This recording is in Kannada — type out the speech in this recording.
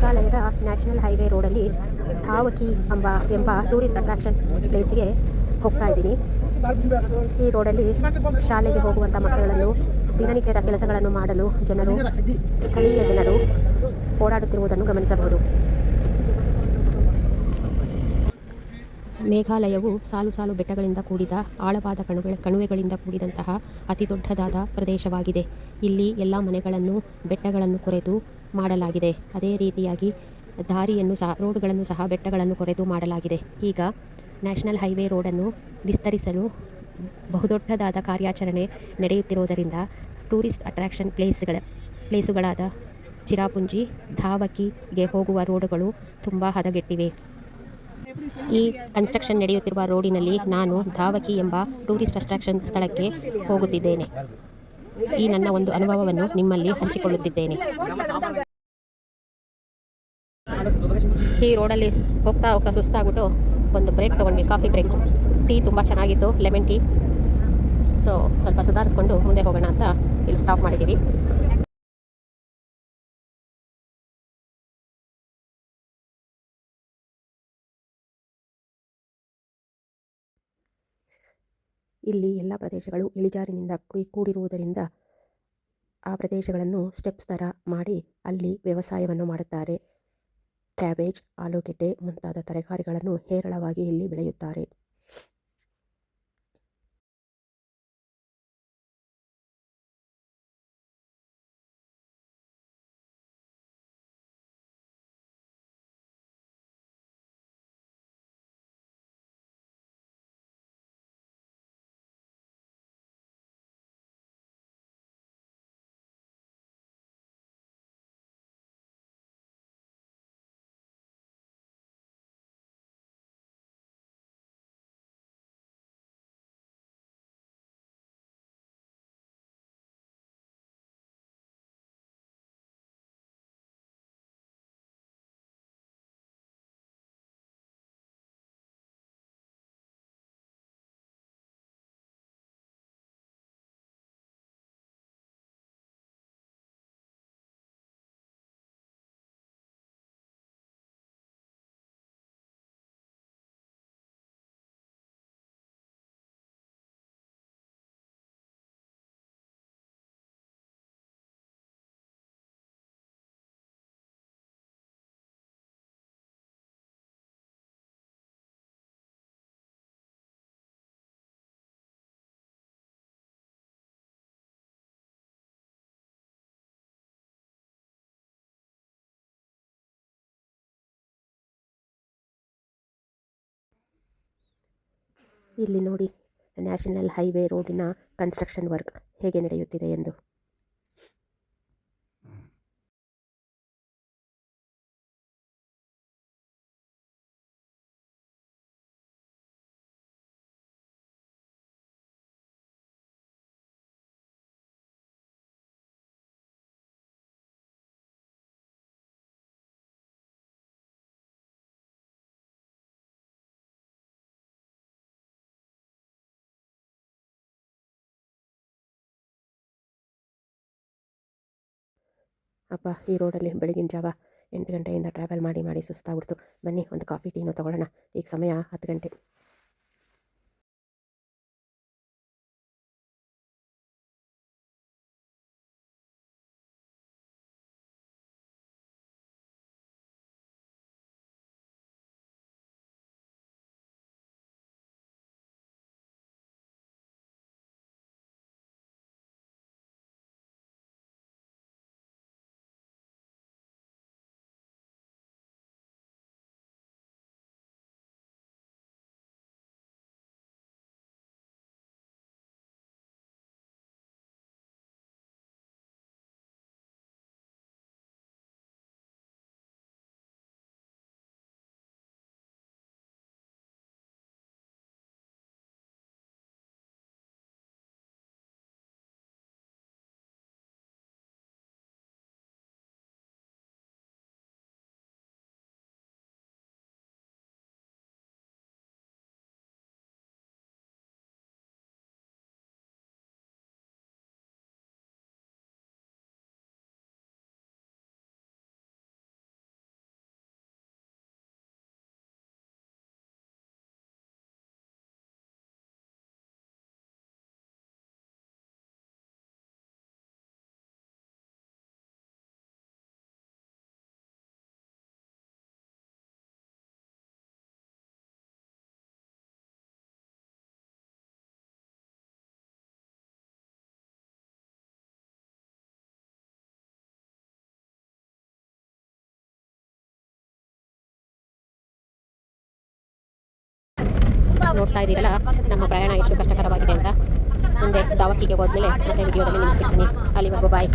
ಮೇಘಾಲಯದ ನ್ಯಾಷನಲ್ ಹೈವೇ ರೋಡಲ್ಲಿ ಧಾವಕಿ ಎಂಬ ಟೂರಿಸ್ಟ್ ಅಟ್ರಾಕ್ಷನ್ ಪ್ಲೇಸ್ಗೆ ಹೋಗ್ತಾ ಇದ್ದೀನಿ. ಈ ರೋಡಲ್ಲಿ ಶಾಲೆಗೆ ಹೋಗುವಂಥ ಮಕ್ಕಳನ್ನು ದಿನನಿತ್ಯದ ಕೆಲಸಗಳನ್ನು ಮಾಡಲು ಸ್ಥಳೀಯ ಜನರು ಓಡಾಡುತ್ತಿರುವುದನ್ನು ಗಮನಿಸಬಹುದು. ಮೇಘಾಲಯವು ಸಾಲು ಸಾಲು ಬೆಟ್ಟಗಳಿಂದ ಕೂಡಿದ ಆಳವಾದ ಕಣಿವೆಗಳಿಂದ ಕೂಡಿದಂತಹ ಅತಿ ದೊಡ್ಡದಾದ ಪ್ರದೇಶವಾಗಿದೆ. ಇಲ್ಲಿ ಎಲ್ಲ ಮನೆಗಳನ್ನು ಬೆಟ್ಟಗಳನ್ನು ಕೊರೆದು ಮಾಡಲಾಗಿದೆ. ಅದೇ ರೀತಿಯಾಗಿ ರೋಡ್ಗಳನ್ನು ಸಹ ಬೆಟ್ಟಗಳನ್ನು ಕೊರೆದು ಮಾಡಲಾಗಿದೆ. ಈಗ ನ್ಯಾಷನಲ್ ಹೈವೇ ರೋಡನ್ನು ವಿಸ್ತರಿಸಲು ಬಹುದೊಡ್ಡದಾದ ಕಾರ್ಯಾಚರಣೆ ನಡೆಯುತ್ತಿರುವುದರಿಂದ ಟೂರಿಸ್ಟ್ ಅಟ್ರಾಕ್ಷನ್ ಪ್ಲೇಸುಗಳಾದ ಚಿರಾಪುಂಜಿ, ಧಾವಕಿಗೆ ಹೋಗುವ ರೋಡುಗಳು ತುಂಬ ಹದಗೆಟ್ಟಿವೆ. ಈ ಕನ್ಸ್ಟ್ರಕ್ಷನ್ ನಡೆಯುತ್ತಿರುವ ರೋಡಿನಲ್ಲಿ ನಾನು ಧಾವಕಿ ಎಂಬ ಟೂರಿಸ್ಟ್ ಅಟ್ರಾಕ್ಷನ್ ಸ್ಥಳಕ್ಕೆ ಹೋಗುತ್ತಿದ್ದೇನೆ. ಈ ನನ್ನ ಒಂದು ಅನುಭವವನ್ನು ನಿಮ್ಮಲ್ಲಿ ಹಂಚಿಕೊಳ್ಳುತ್ತಿದ್ದೇನೆ. ಈ ರೋಡಲ್ಲಿ ಹೋಗ್ತಾ ಸುಸ್ತಾಗ್ಬಿಟ್ಟು ಒಂದು ಬ್ರೇಕ್ ತೊಗೊಂಡ್ವಿ, ಕಾಫಿ ಬ್ರೇಕ್. ಟೀ ತುಂಬ ಚೆನ್ನಾಗಿತ್ತು, ಲೆಮನ್ ಟೀ. ಸೊ ಸ್ವಲ್ಪ ಸುಧಾರಿಸ್ಕೊಂಡು ಮುಂದೆ ಹೋಗೋಣ ಅಂತ ಇಲ್ಲಿ ಸ್ಟಾಪ್ ಮಾಡಿದ್ದೀವಿ. ಇಲ್ಲಿ ಎಲ್ಲ ಪ್ರದೇಶಗಳು ಇಳಿಜಾರಿನಿಂದ ಕೂಡಿರುವುದರಿಂದ ಆ ಪ್ರದೇಶಗಳನ್ನು ಸ್ಟೆಪ್ಸ್ ಥರ ಮಾಡಿ ಅಲ್ಲಿ ವ್ಯವಸಾಯವನ್ನು ಮಾಡುತ್ತಾರೆ. ಕ್ಯಾಬೇಜ್, ಆಲೂಗೆಡ್ಡೆ ಮುಂತಾದ ತರಕಾರಿಗಳನ್ನು ಹೇರಳವಾಗಿ ಇಲ್ಲಿ ಬೆಳೆಯುತ್ತಾರೆ. ಇಲ್ಲಿ ನೋಡಿ, ನ್ಯಾಷನಲ್ ಹೈವೇ ರೋಡಿನ ಕನ್ಸ್ಟ್ರಕ್ಷನ್ ವರ್ಕ್ ಹೇಗೆ ನಡೆಯುತ್ತಿದೆ ಎಂದು. ಅಪ್ಪ, ಈ ರೋಡಲ್ಲಿ ಬೆಳಗಿನ ಜಾವ 8 ಗಂಟೆಯಿಂದ ಟ್ರಾವೆಲ್ ಮಾಡಿ ಸುಸ್ತಾಗ್ಬಿಡ್ತು. ಬನ್ನಿ ಒಂದು ಕಾಫಿ ಟೀನೂ ತೊಗೊಳ್ಳೋಣ. ಈಗ ಸಮಯ 10 ಗಂಟೆ. ನೋಡ್ತಾ ಇದ್ದೀರಲ್ಲ ನಮ್ಮ ಪ್ರಯಾಣ ಎಷ್ಟು ಕಷ್ಟಕರವಾಗಿದೆ ಅಂತ. ಮುಂದೆ ದಾವಕ್ಕಿಗೆ ಹೋದ್ಮೇಲೆ ಮತ್ತೆ ವಿಡಿಯೋದಲ್ಲಿ ನಿಮಗೆ ಸಿಗ್ತೀನಿ. ಅಲ್ಲಿವರೆಗೂ ಬಾಯ್.